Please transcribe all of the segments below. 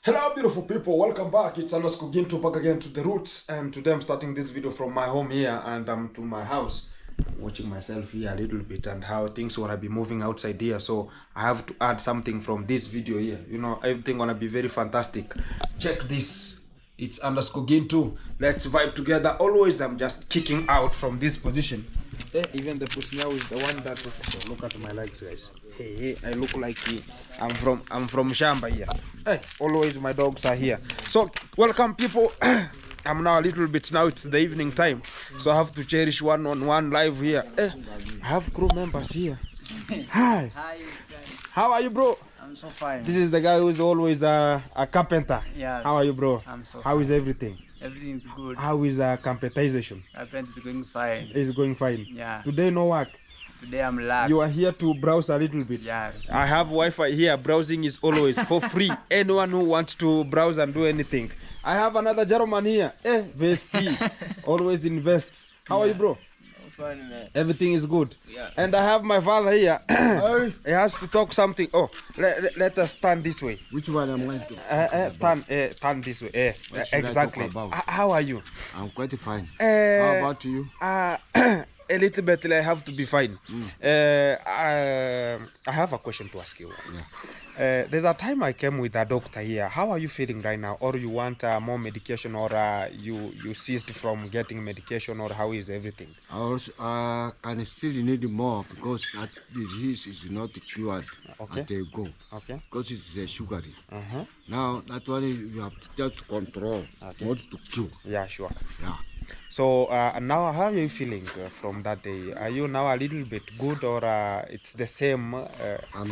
Hello beautiful people, welcome back. It's underscore Ginto back again to the roots, and today I'm starting this video from my home here and I'm to my house, watching myself here a little bit and how things gonna be moving outside here. So I have to add something from this video here. You know, everything gonna be very fantastic. Check this. It's underscore Ginto. Let's vibe together. Always I'm just kicking out from this position. Even the pussy now is the one that look at my legs, guys. Hey, I look like I'm from Shamba here. Hey, always my dogs are here. So welcome people. I'm now a little bit now. It's the evening time, so I have to cherish one-on-one live here. I have crew members here. Hi. Hi. How are you, bro? I'm so fine. This is the guy who is always a carpenter. Yeah. How are you, bro? I'm so How fine. is everything? Everything's good. How is carpentization? Apparently it's going fine. It's going fine. Yeah. Today no work. Today I'm relaxed. You are here to browse a little bit. Yeah. I have Wi-Fi here. Browsing is always for free. Anyone who wants to browse and do anything. I have another German here. VST. Always invests. How are you, bro? Fine, man. Everything is good. Yeah. And I have my father here. He has to talk something. Oh, let us turn this way. Which one am I to? Turn this way. What should I Exactly. talk about? How are you? I'm quite fine. How about you? A little bit. I have to be fine. I have a question to ask you. There's a time I came with a doctor here. How are you feeling right now? Or you want more medication, or you ceased from getting medication, or how is everything? I also can still need more because that disease is not cured Okay. at the go. Okay. Because it's sugary. Uh-huh. Now that one you have to just control, Okay. not to cure. Yeah, sure. Yeah. So now, how are you feeling from that day? Are you now a little bit good, or it's the same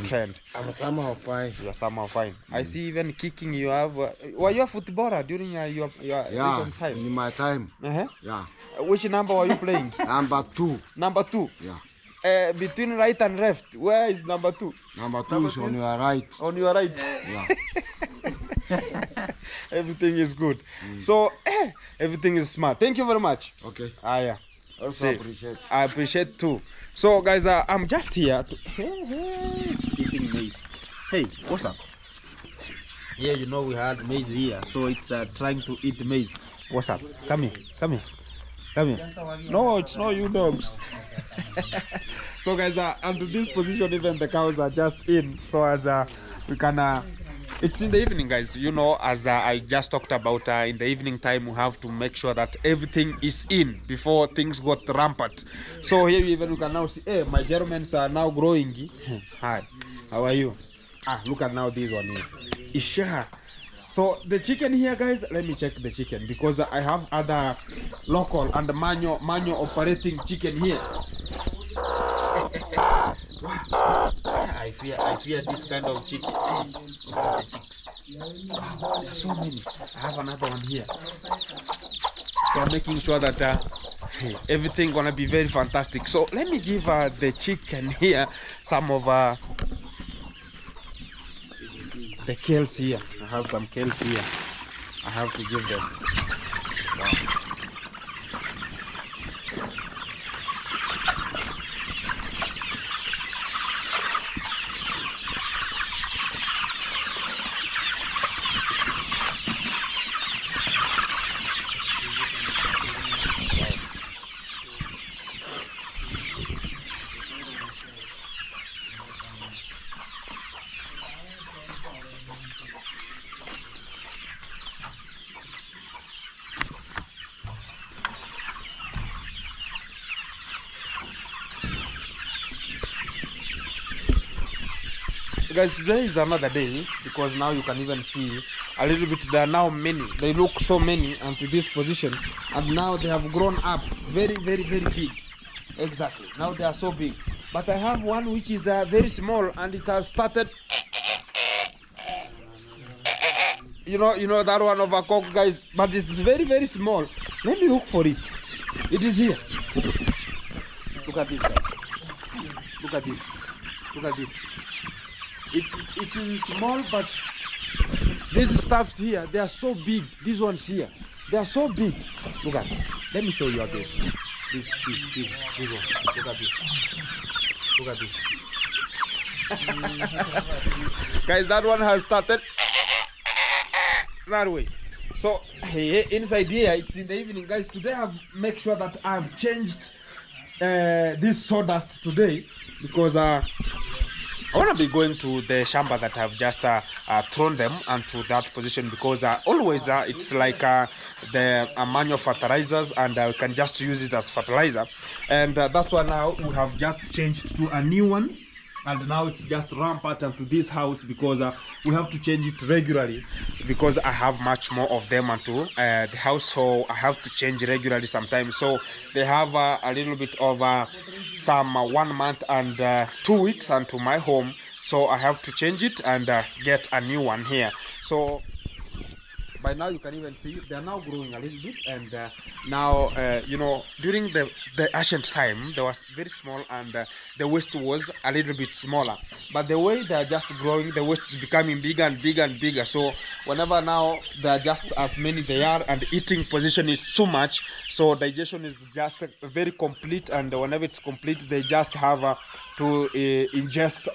trend? I'm somehow fine. You are somehow fine. I see even kicking you have. Were you a footballer during your Yeah. recent time? In my time. Uh-huh. Yeah. Which number were you playing? Number 2. Number 2. Yeah. Between right and left, where is number 2? Number 2 is on your right. On your right. Yeah. Everything is good. So everything is smart. Thank you very much. Okay. Yeah. Also See, appreciate. I appreciate too. So guys, I'm just here to it's eating maize. Hey, what's up? Here, you know, we had maize here, so it's trying to eat maize. What's up? Come here, come here, come here. No, it's not you dogs. So guys, and to this position, even the cows are just in, so as we can it's in the evening, guys. You know, as I just talked about, in the evening time, we have to make sure that everything is in before things got rampant. So here even you can now see, hey, my Germans are now growing. Hi, how are you? Look at now this one here. Isha. So the chicken here, guys, let me check the chicken because I have other local and manual operating chicken here. I fear this kind of chick. Look at the chicks. Wow, there are so many. I have another one here. So I'm making sure that everything gonna be very fantastic. So let me give the chicken here some of the kales here. I have some kales here. I have to give them. Wow. Guys, today is another day because now you can even see a little bit. There are now many. They look so many onto this position, and now they have grown up very, very, very big. Exactly. Now they are so big. But I have one which is very small, and it has started. You know that one of a cock, guys. But it's very, very small. Let me look for it. It is here. Look at this, guys. Look at this. Look at this. It is small, but these stuffs here, they are so big. These ones here, they are so big. Look at it. Let me show you again. This one. Look at this. Look at this. Guys, that one has started. that way. So inside here, it's in the evening, guys. Today I've make sure that I've changed this sawdust today because I want to be going to the shamba that I've just thrown them onto that position, because always it's like the manual fertilizers, and we can just use it as fertilizer. And that's why now we have just changed to a new one, and now it's just rampant onto this house, because we have to change it regularly, because I have much more of them onto the house, so I have to change regularly sometimes. So they have a little bit of some 1 month and 2 weeks onto my home, so I have to change it and get a new one here. So by now you can even see they are now growing a little bit, and now you know, during the ancient time they was very small, and the waist was a little bit smaller, but the way they are just growing, the waist is becoming bigger and bigger and bigger. So whenever now they are just as many they are, and eating position is too much, so digestion is just very complete, and whenever it's complete they just have to ingest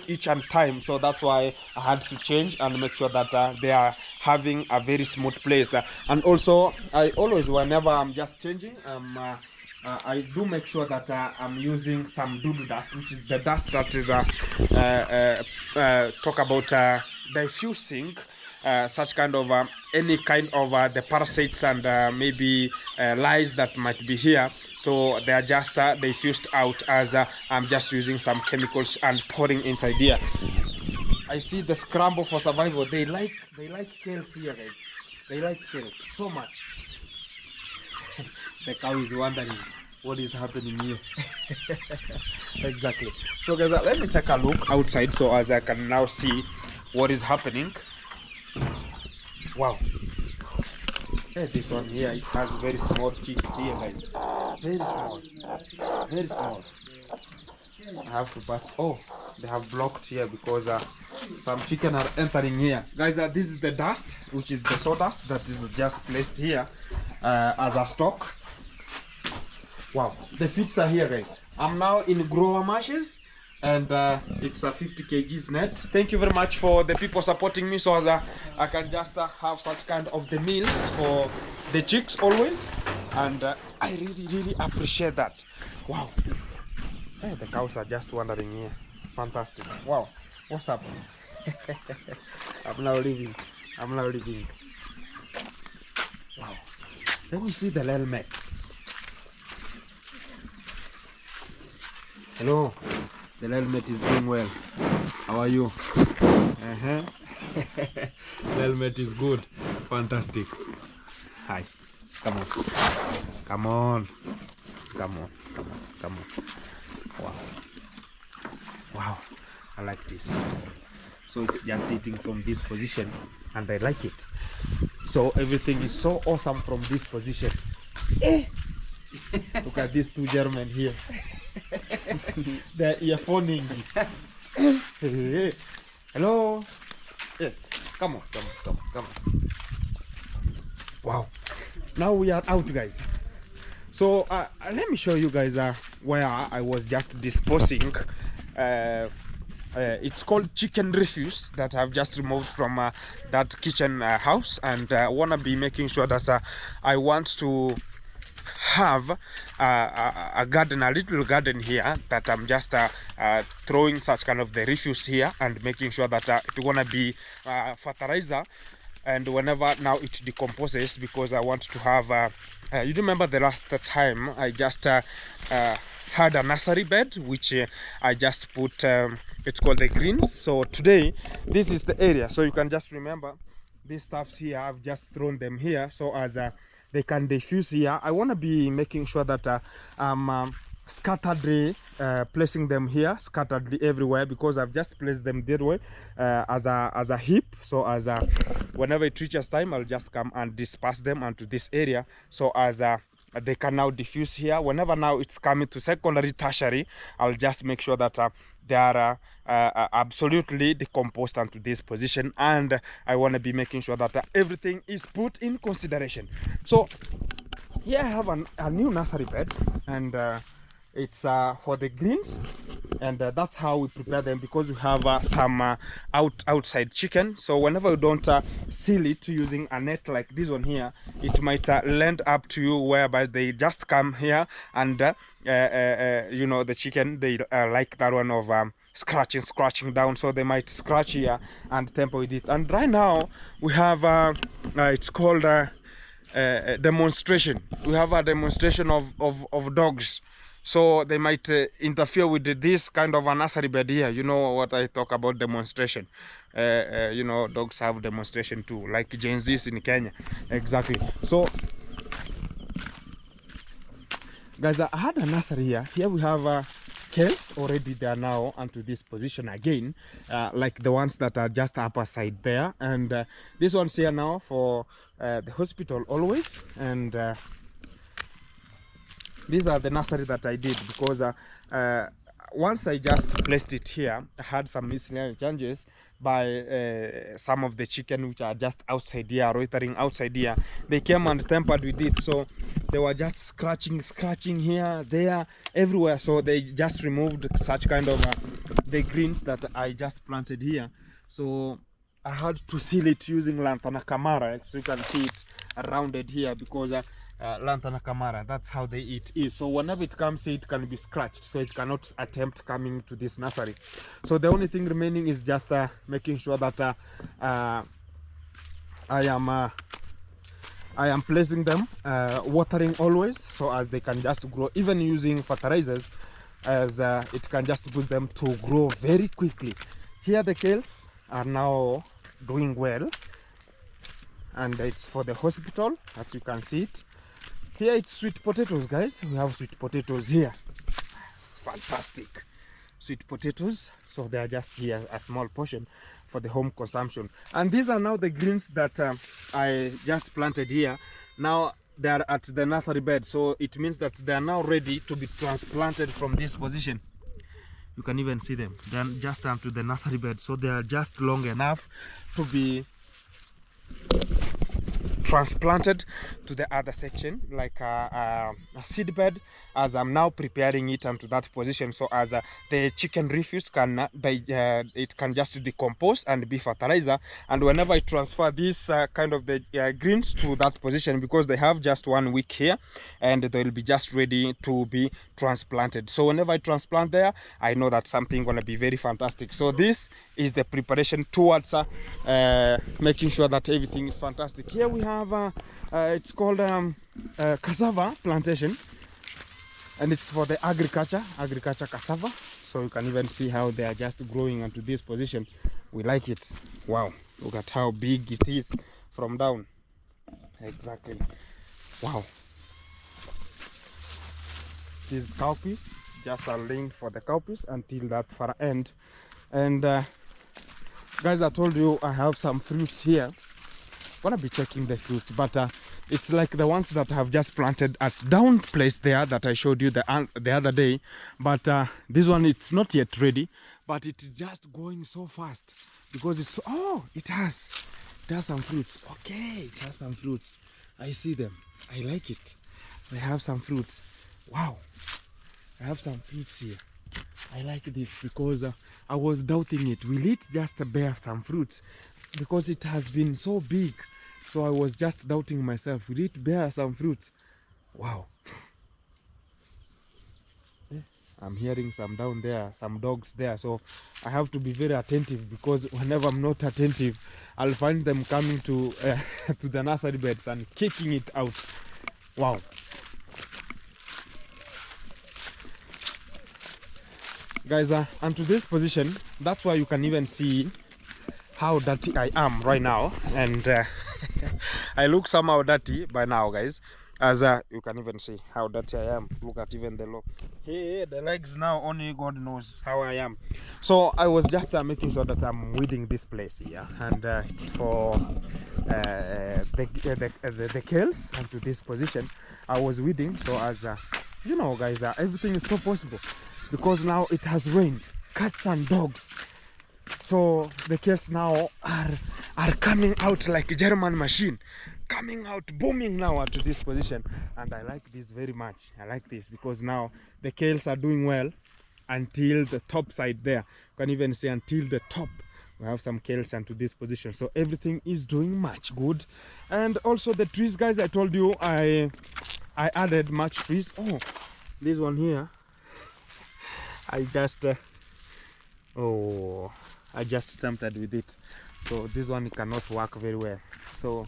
each and time. So that's why I had to change and make sure that they are having a very smooth place. And also I always, whenever I'm just changing, I do make sure that I'm using some doodle dust, which is the dust that is talk about diffusing such kind of any kind of the parasites and maybe lice that might be here. So they are just diffused out as I'm just using some chemicals and pouring inside here. I see the scramble for survival. They like kales here, guys. They like kales so much. The cow is wondering what is happening here. Exactly. So guys, let me take a look outside so as I can now see what is happening. Wow. Hey, this one here, it has very small chicks here, guys. Very small. Very small. I have to pass. Oh, they have blocked here because some chicken are entering here. Guys, this is the dust, which is the sawdust that is just placed here as a stock. Wow, the feeds are here, guys. I'm now in grower mashes, and it's a 50 kgs net. Thank you very much for the people supporting me, so as I can just have such kind of the meals for the chicks always, and I really appreciate that. Wow. Hey, the cows are just wandering here. Fantastic. Wow. What's up? I'm now leaving. Wow. Let me see the little mate. Hello. The little mate is doing well. How are you? Little mate is good. Fantastic. Hi. Come on. Wow. Wow. I like this. So it's just eating from this position, and I like it. So everything is so awesome from this position. Look at these two German here. They're earphoning. Hello. Come on. Wow. Now we are out, guys. So let me show you guys where I was just disposing. It's called chicken refuse that I've just removed from that kitchen house, and I want to be making sure that I want to have a garden, a little garden here, that I'm just throwing such kind of the refuse here and making sure that it wanna be fertilizer, and whenever now it decomposes, because I want to have you remember the last time I just had a nursery bed, which I just put it's called the greens. So today this is the area, so you can just remember these stuffs here, I've just thrown them here so as they can diffuse here. I want to be making sure that I'm scatteredly placing them here, scatteredly everywhere, because I've just placed them that way as a heap. So as whenever it reaches time, I'll just come and disperse them onto this area, so as they can now diffuse here. Whenever now it's coming to secondary, tertiary, I'll just make sure that they are absolutely decomposed onto this position, and I want to be making sure that everything is put in consideration. So here I have a new nursery bed, and It's for the greens, and that's how we prepare them, because we have some outside chicken. So whenever you don't seal it using a net like this one here, it might land up to you, whereby they just come here and you know, the chicken, they like that one of scratching down, so they might scratch here and tamper with it. And right now we have it's called demonstration. We have a demonstration of dogs, so they might interfere with this kind of a nursery bed here. You know what I talk about demonstration. You know, dogs have demonstration too, like Gen Zs in Kenya. Exactly. So guys, I had a nursery here. Here we have kales already. They are now onto this position again, like the ones that are just upper side there, and this one's here now for the hospital always. And these are the nursery that I did, because once I just placed it here, I had some miscellaneous changes by some of the chicken which are just outside here, loitering outside here. They came and tampered with it, so they were just scratching here, there, everywhere. So they just removed such kind of the greens that I just planted here. So I had to seal it using lantana camara, so you can see it rounded here, because lantana camara, that's how they eat is. So whenever it comes here, it can be scratched, so it cannot attempt coming to this nursery. So the only thing remaining is just making sure that I am placing them, watering always, so as they can just grow, even using fertilizers, as it can just put them to grow very quickly. Here the kales are now doing well, and it's for the hospital, as you can see it. Here it's sweet potatoes, guys. We have sweet potatoes here. It's fantastic. Sweet potatoes. So they are just here, a small portion for the home consumption. And these are now the greens that I just planted here. Now they are at the nursery bed. So it means that they are now ready to be transplanted from this position. You can even see them. They are just onto the nursery bed. So they are just long enough to be transplanted to the other section, like a seed bed, as I'm now preparing it onto that position, so as the chicken refuse can it can just decompose and be fertilizer. And whenever I transfer this kind of the greens to that position, because they have just 1 week here and they'll be just ready to be transplanted. So whenever I transplant there, I know that something gonna be very fantastic. So this is the preparation towards making sure that everything is fantastic. Here we have it's called cassava plantation, and it's for the agriculture cassava. So you can even see how they are just growing into this position. We like it. Wow, look at how big it is from down. Exactly. Wow. This cowpeas, it's just a link for the cowpeas until that far end. And guys, I told you I have some fruits here. Gonna be checking the fruits, but it's like the ones that I have just planted at down place there that I showed you the other day. But this one, it's not yet ready, but it's just going so fast, because it's so, oh, it has some fruits. Okay, it has some fruits. I see them. I like it. They have some fruits. Wow, I have some fruits here. I like this, because I was doubting it. Will it just bear some fruits? Because it has been so big, so I was just doubting myself. Will it bear some fruits? Wow. I'm hearing some down there, some dogs there, so I have to be very attentive, because whenever I'm not attentive, I'll find them coming to to the nursery beds and kicking it out. Wow. Guys, and to this position, that's why you can even see how dirty I am right now, and I look somehow dirty by now, guys, as you can even see how dirty I am. Look at even the look. Hey, the legs now, only God knows how I am. So I was just making sure that I'm weeding this place here, and it's for the kales. And to this position I was weeding, so as you know, guys, everything is so possible, because now it has rained, cats and dogs. So the kales now are coming out like a German machine, coming out booming now to this position, and I like this very much. I like this because now the kales are doing well until the top side there. You can even see until the top we have some kales into this position, so everything is doing much good. And also the trees, guys, I told you I added much trees. Oh, this one here, I just I just tampered with it, so this one cannot work very well, so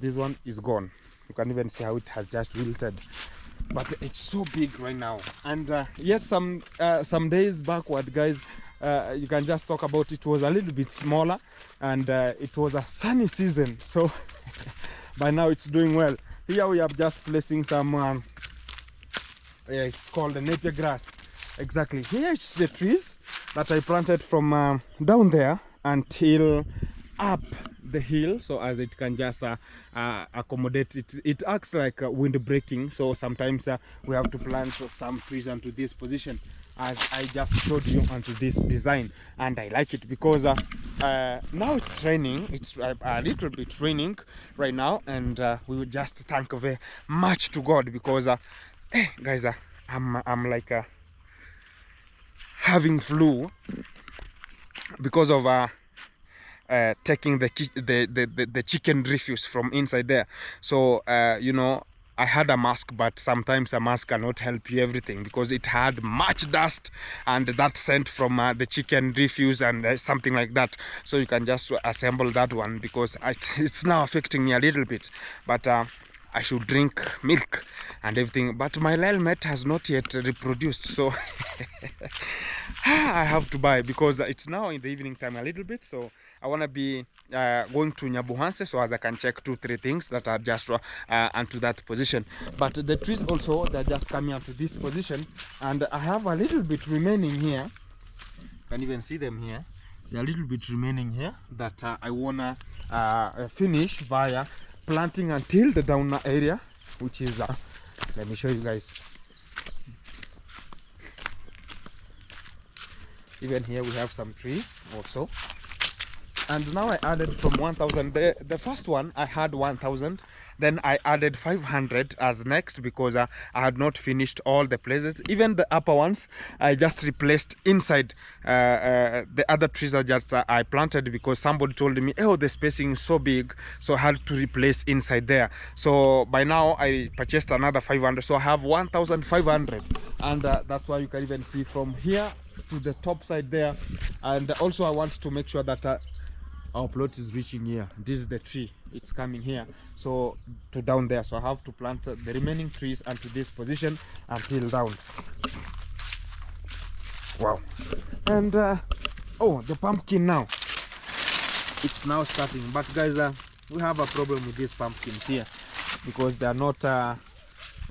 this one is gone. You can even see how it has just wilted, but it's so big right now. And yet some days backward, guys, you can just talk about it was a little bit smaller, and it was a sunny season, so by now it's doing well. Here we are just placing some it's called the napier grass. Exactly, here it's the trees that I planted from down there until up the hill, so as it can just accommodate it. It acts like wind breaking, so sometimes we have to plant some trees into this position, as I just showed you onto this design. And I like it because now it's raining. It's a little bit raining right now, and we would just thank very much to God because guys, I'm like having flu because of taking the chicken refuse from inside there. So you know, I had a mask, but sometimes a mask cannot help you everything because it had much dust and that scent from the chicken refuse and something like that. So you can just assemble that one because it's now affecting me a little bit. But I should drink milk and everything, but my helmet has not yet reproduced, so I have to buy because it's now in the evening time a little bit. So I want to be going to Nyabuhanse, so as I can check 2-3 things that are just onto that position. But the trees also, they're just coming onto this position, and I have a little bit remaining here. You can even see them here. They're a little bit remaining here that I wanna finish via planting until the down area, which is let me show you guys. Even here we have some trees also. And now I added from 1000. The first one I had 1000, then I added 500 as next because I had not finished all the places. Even the upper ones I just replaced inside the other trees I planted because somebody told me, oh, the spacing is so big, so I had to replace inside there. So by now I purchased another 500, so I have 1500, and that's why you can even see from here to the top side there. And also I want to make sure that our plot is reaching here. This is the tree, it's coming here, so to down there. So I have to plant the remaining trees onto this position until down. Wow. And oh, the pumpkin now, it's now starting. But guys, we have a problem with these pumpkins here because they are not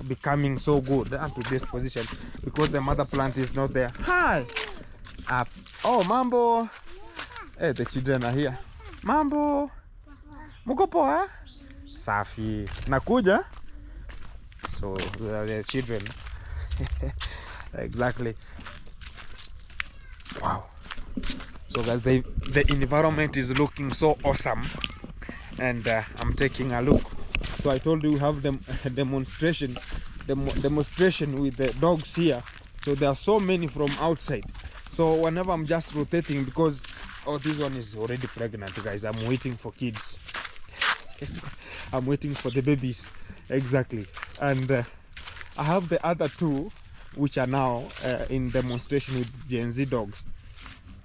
becoming so good onto this position because the mother plant is not there. Hi. Oh, mambo. Hey, the children are here. Mambo. Muko poa? Safi. Nakuja? So the children. Exactly. Wow. So guys, the environment is looking so awesome, and I'm taking a look. So I told you we have the demonstration with the dogs here. So there are so many from outside. So whenever I'm just rotating, because oh, this one is already pregnant, guys. I'm waiting for kids. I'm waiting for the babies. Exactly. And I have the other two which are now in demonstration with Gen Z dogs.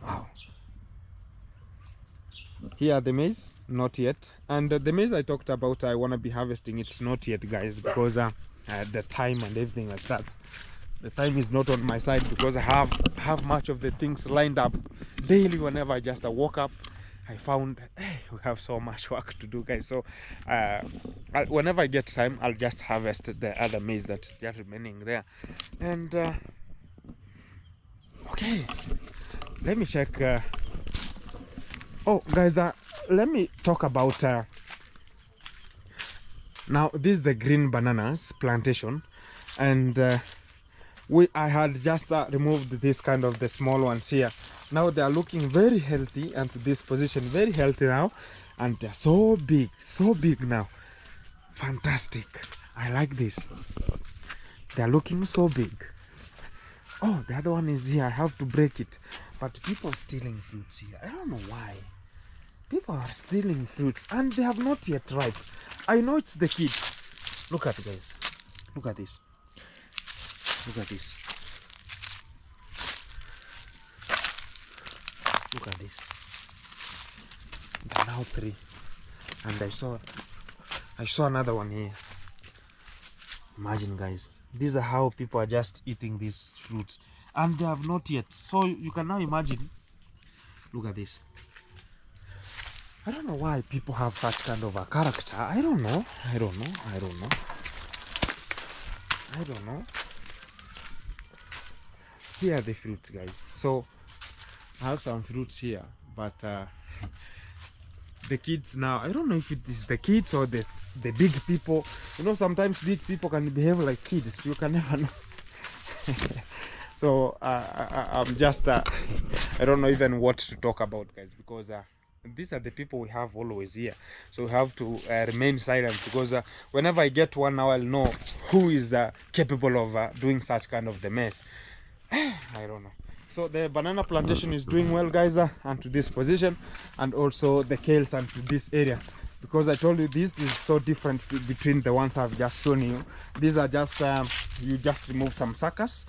Wow. Here are the maize, not yet. And the maize I talked about, I want to be harvesting, it's not yet, guys, because the time and everything like that. The time is not on my side because I have much of the things lined up daily. Whenever I just woke up, I found we have so much work to do, guys. So whenever I get time, I'll just harvest the other maize that's just remaining there. And okay, let me check. Oh, guys, let me talk about now. This is the green bananas plantation, and I had just removed this kind of the small ones here. Now they are looking very healthy, and to this position very healthy now, and they're so big now. fantastic. I like this. They're looking so big. Oh, the other one is here. I have to break it. But people are stealing fruits here. I don't know why. People are stealing fruits and they have not yet ripe. I know it's the kids. Look at it, guys. Look at this. Look at this. Look at this. There are now 3. And I saw another one here. Imagine, guys. These are how people are just eating these fruits. And they have not yet. So you can now imagine. Look at this. I don't know why people have such kind of a character. I don't know. Here are the fruits, guys. So I have some fruits here, but the kids now, I don't know if it is the kids or the big people. You know, sometimes big people can behave like kids. You can never know. So I'm just I don't know even what to talk about, guys, because these are the people we have always here. So we have to remain silent, because whenever I get one now, I'll know who is capable of doing such kind of the mess. I don't know. So the banana plantation is doing well, guys, and to this position, and also the kales and to this area, because I told you this is so different between the ones I've just shown you. These are just you just remove some suckers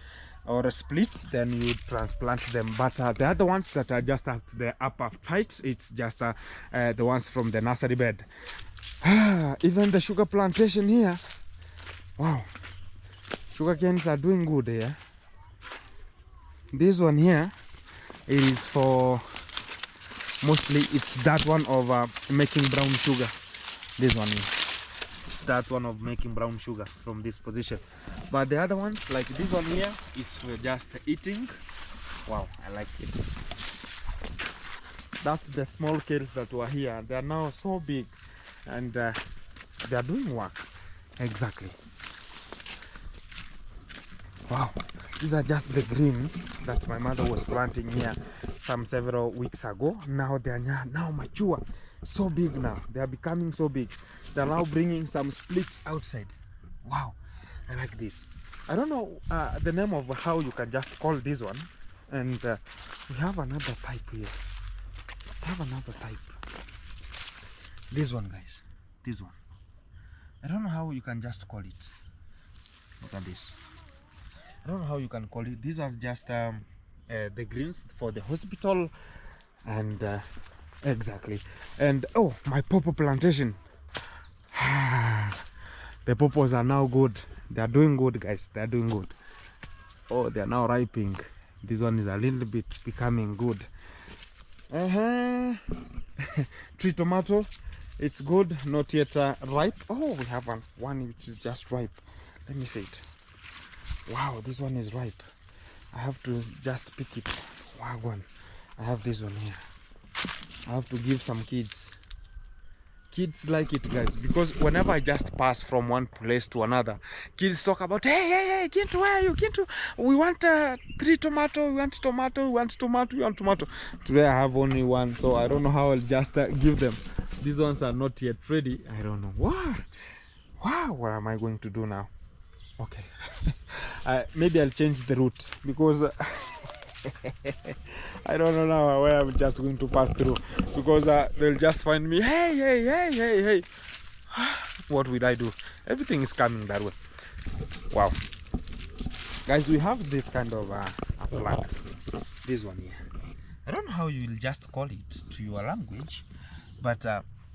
or splits, then you transplant them. But the other ones that are just at the upper height, it's just the ones from the nursery bed. Even the sugar plantation here, wow, sugar canes are doing good here. This one here is for mostly, it's that one of making brown sugar. This one is that one of making brown sugar from this position. But the other ones, like this one here, it's for just eating. Wow, I like it. That's the small kales that were here. They are now so big, and they are doing work. Exactly. Wow. These are just the greens that my mother was planting here several weeks ago. Now they are now mature, so big now. They are becoming so big. They are now bringing some splits outside. Wow, I like this. I don't know the name of how you can just call this one. And we have another type here. This one, guys. This one. I don't know how you can just call it. Look at this. I don't know how you can call it. These are just the greens for the hospital, and exactly. And oh, my pawpaw plantation. The pawpaws are now good. They are doing good, guys. They are doing good. Oh, they are now ripening. This one is a little bit becoming good. Tree tomato, it's good, not yet ripe. Oh, we have one which is just ripe. Let me see it. Wow, this one is ripe. I have to just pick it. Wow, one. I have this one here. I have to give some kids. Kids like it, guys, because whenever I just pass from one place to another, kids talk about, hey, Kintu, where are you? Kintu, we want 3 tomato, we want tomato. Today I have only one, so I don't know how I'll just give them. These ones are not yet ready. I don't know. Wow, what am I going to do now? Okay. Maybe I'll change the route, because I don't know now where I'm just going to pass through, because they'll just find me. Hey. What will I do? Everything is coming that way. Wow. Guys, we have this kind of a plant. This one here. I don't know how you'll just call it to your language, but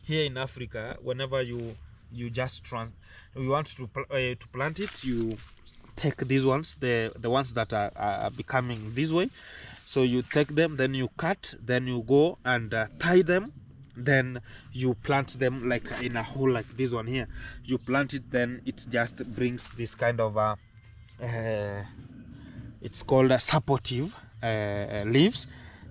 here in Africa, whenever you just you want to plant it, you take these ones, the ones that are becoming this way. So you take them, then you cut, then you go and tie them, then you plant them like in a hole like this one here. You plant it, then it just brings this kind of it's called supportive leaves.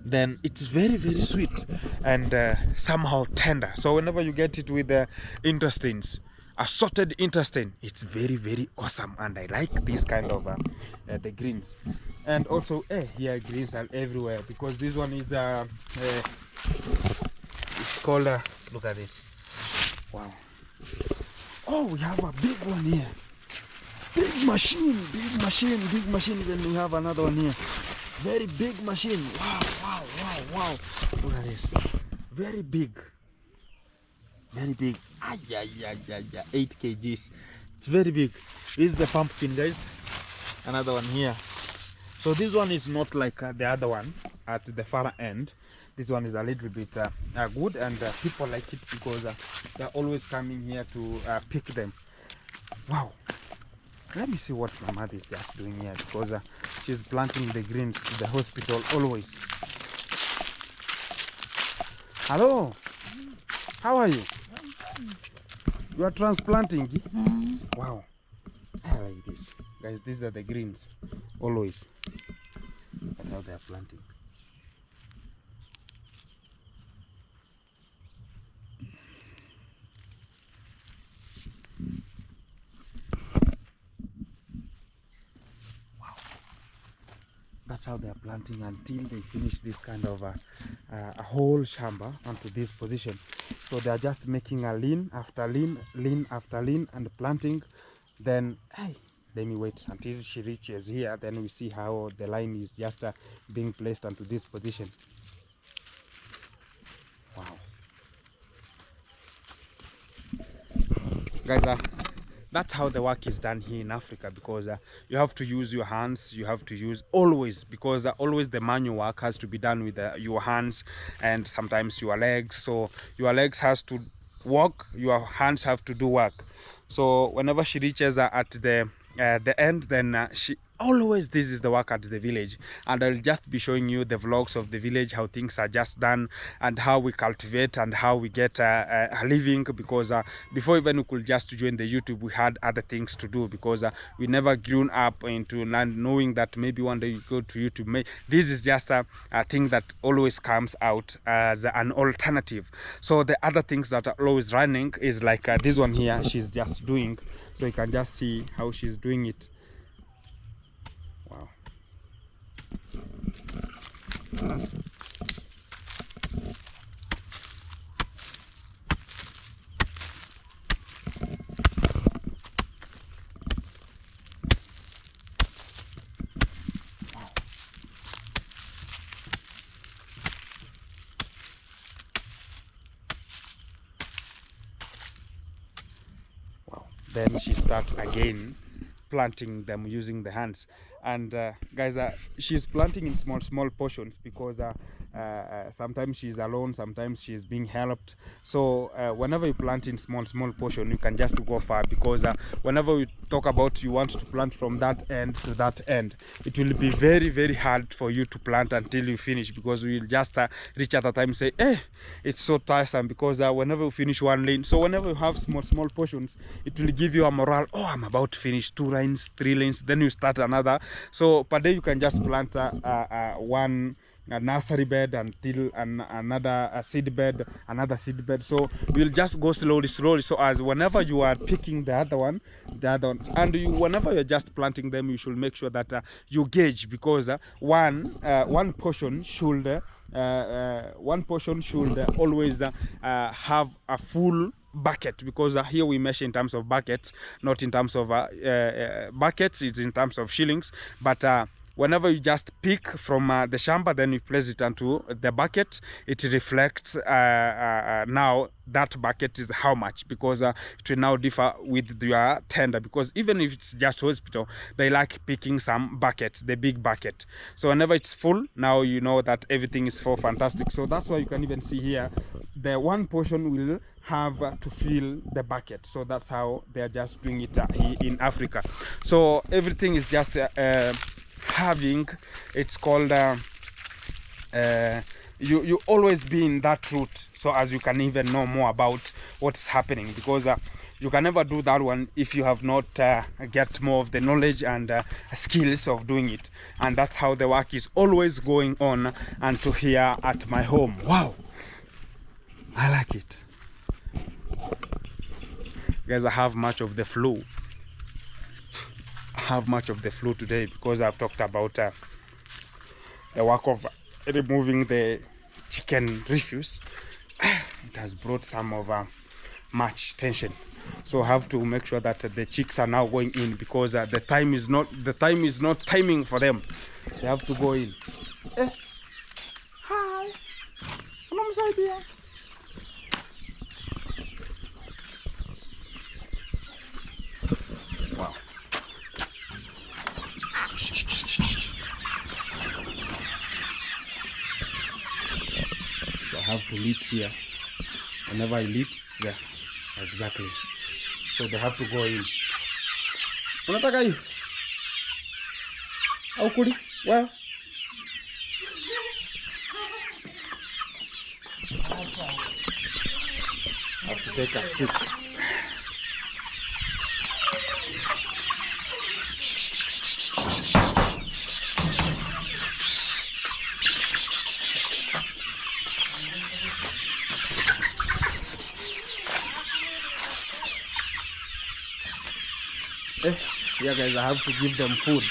Then it's very, very sweet and somehow tender. So whenever you get it with the intestines, assorted intestine, it's very, very awesome, and I like this kind of the greens. And also here greens are everywhere, because this one is it's called look at this. Wow, Oh, we have a big one here. Big machine, big machine, big machine. Then we have another one here. Very big machine. Wow, wow, wow, wow. Look at this. Very big. Very big. Ay, ay, ay, ay, ay. 8 kgs. It's very big. This is the pumpkin, guys. Another one here. So this one is not like the other one at the far end. This one is a little bit good, and people like it because they're always coming here to pick them. Wow. Let me see what my mother is just doing here, because she's planting the greens to the hospital always. Hello. How are you? You are transplanting? Wow. I like this. Guys, these are the greens. Always. And now they are planting. That's how they are planting until they finish this kind of a whole shamba onto this position. So they are just making a lean after lean, lean after lean, and planting. Then, hey, let me wait until she reaches here. Then we see how the line is just being placed onto this position. Wow. Guys, that's how the work is done here in Africa, because you have to use your hands, you have to use always, because always the manual work has to be done with your hands and sometimes your legs. So your legs has to work, your hands have to do work. So whenever she reaches at the end, then she always, this is the work at the village, and I'll just be showing you the vlogs of the village, how things are just done and how we cultivate and how we get a living, because before even we could just join the YouTube, we had other things to do, because we never grown up into knowing that maybe one day you go to YouTube. This is just a thing that always comes out as an alternative. So the other things that are always running is like this one here, she's just doing. So you can just see how she's doing it. Wow. Then she starts again planting them using the hands. And guys, she's planting in small portions, because sometimes she's alone, sometimes she's being helped. So whenever you plant in small portion, you can just go far, because whenever we talk about you want to plant from that end to that end, it will be very hard for you to plant until you finish, because we will just reach at a time and say, it's so tiresome, because whenever you finish one lane, so whenever you have small portions, it will give you a morale. Oh, I'm about to finish 2 lanes, 3 lanes, then you start another. So per day you can just plant one nursery bed until another seed bed, another seed bed. So we'll just go slowly. So as whenever you are picking the other one, and whenever you're just planting them, you should make sure that you gauge, because one portion should always have a full bucket, because here we measure in terms of buckets, not in terms of buckets, it's in terms of shillings. But whenever you just pick from the shamba, then you place it onto the bucket, it reflects now that bucket is how much, because it will now differ with your tender, because even if it's just hospital, they like picking some buckets, the big bucket. So whenever it's full, now you know that everything is for fantastic. So that's why you can even see here, the one portion will have to fill the bucket. So that's how they're just doing it in Africa. So everything is just having, it's called you always be in that route, so as you can even know more about what's happening, because you can never do that one if you have not get more of the knowledge and skills of doing it. And that's how the work is always going on until here at my home. Wow, I like it. Guys, I have much of the flu. Today, because I've talked about the work of removing the chicken refuse. It has brought some of much tension. So I have to make sure that the chicks are now going in, because the time is not timing for them. They have to go in. Hi. Come inside here. Wow. So I have to lit here. Whenever I lit, it's there. Exactly. So they have to go in. Unataka hii? Au kuli? Well. I have to take a stick. Yeah guys, I have to give them food.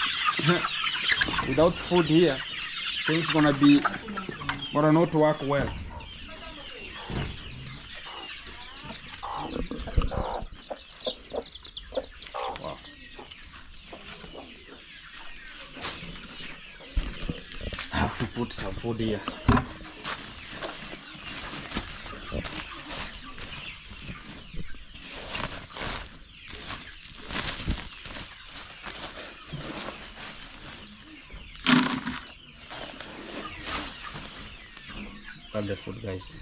Without food here, things gonna not work well. Wow. I have to put some food here. All the food, guys.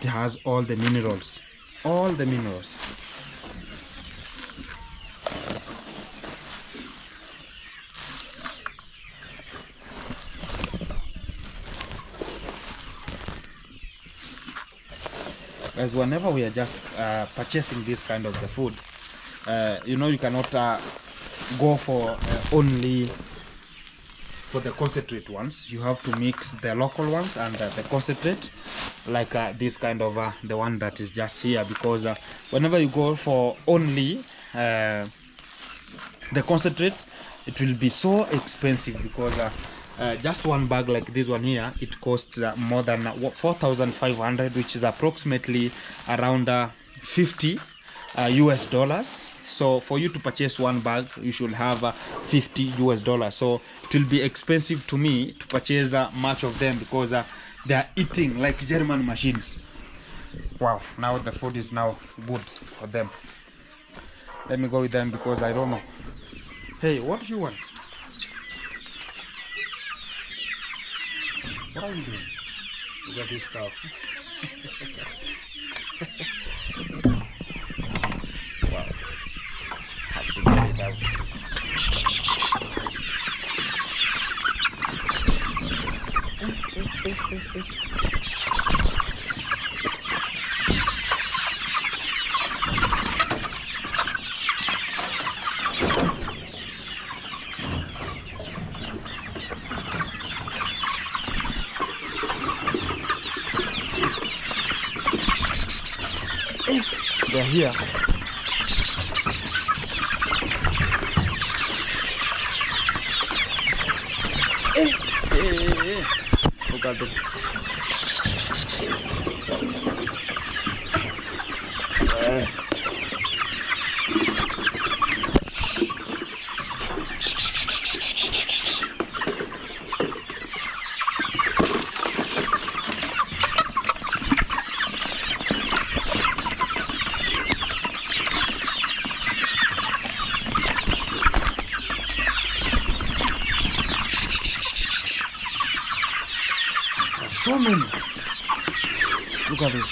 It has all the minerals. All the minerals. Guys, whenever we are just purchasing this kind of the food, you know, you cannot go for only for the concentrate ones. You have to mix the local ones and the concentrate, like this kind of the one that is just here, because whenever you go for only the concentrate, it will be so expensive, because just one bag like this one here, it costs more than 4,500, which is approximately around 50 US dollars. So for you to purchase one bag, you should have 50 US dollars. So it will be expensive to me to purchase much of them, because they are eating like German machines. Wow, now the food is now good for them. Let me go with them, because I don't know. Hey, what do you want? What are you doing? Look at this cow. Wow. Have to get it out. They're here. Look at them. So many. Look at this.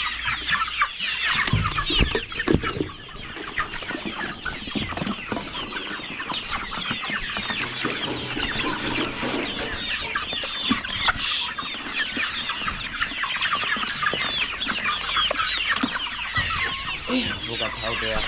Look at how they are.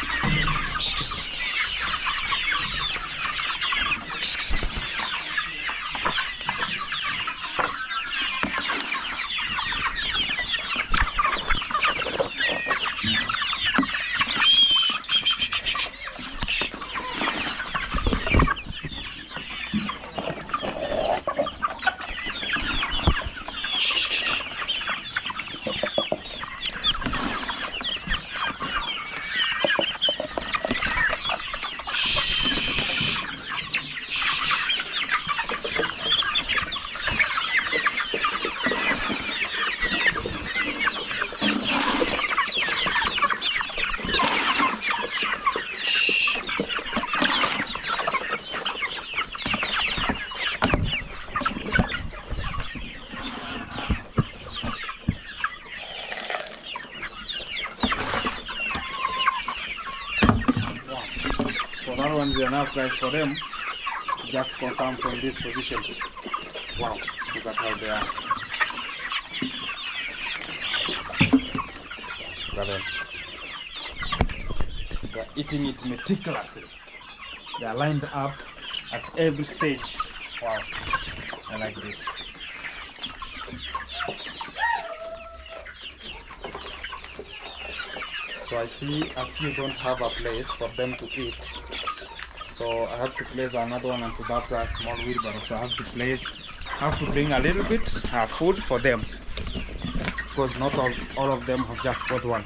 becomes enough, guys, for them to just consume from this position. Wow, look at how they are. Look at them. They are eating it meticulously. They are lined up at every stage. Wow, I like this. So I see a few don't have a place for them to eat. So I have to place another one onto that small wheelbarrow. So I have to bring a little bit food for them, because not all of them have just got one.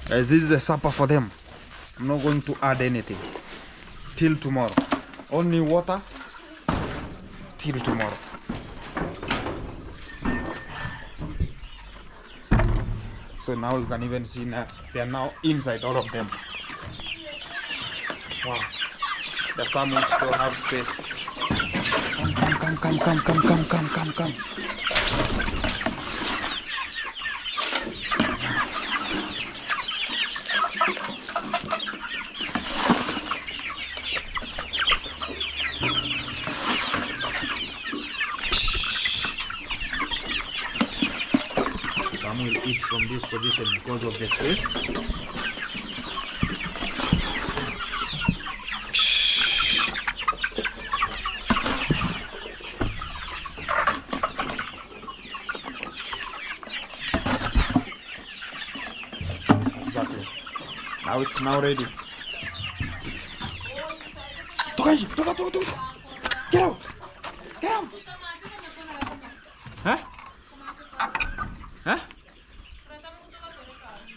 Guys, this is the supper for them. I'm not going to add anything till tomorrow. Only water till tomorrow. So now you can even see that they are now inside, all of them. Wow. The some which don't have space. Come. Some will eat from this position because of the space. Exactly. Now it's now ready. Toka. Get out! Huh?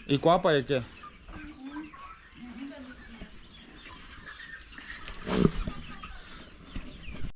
Iko hapa yake.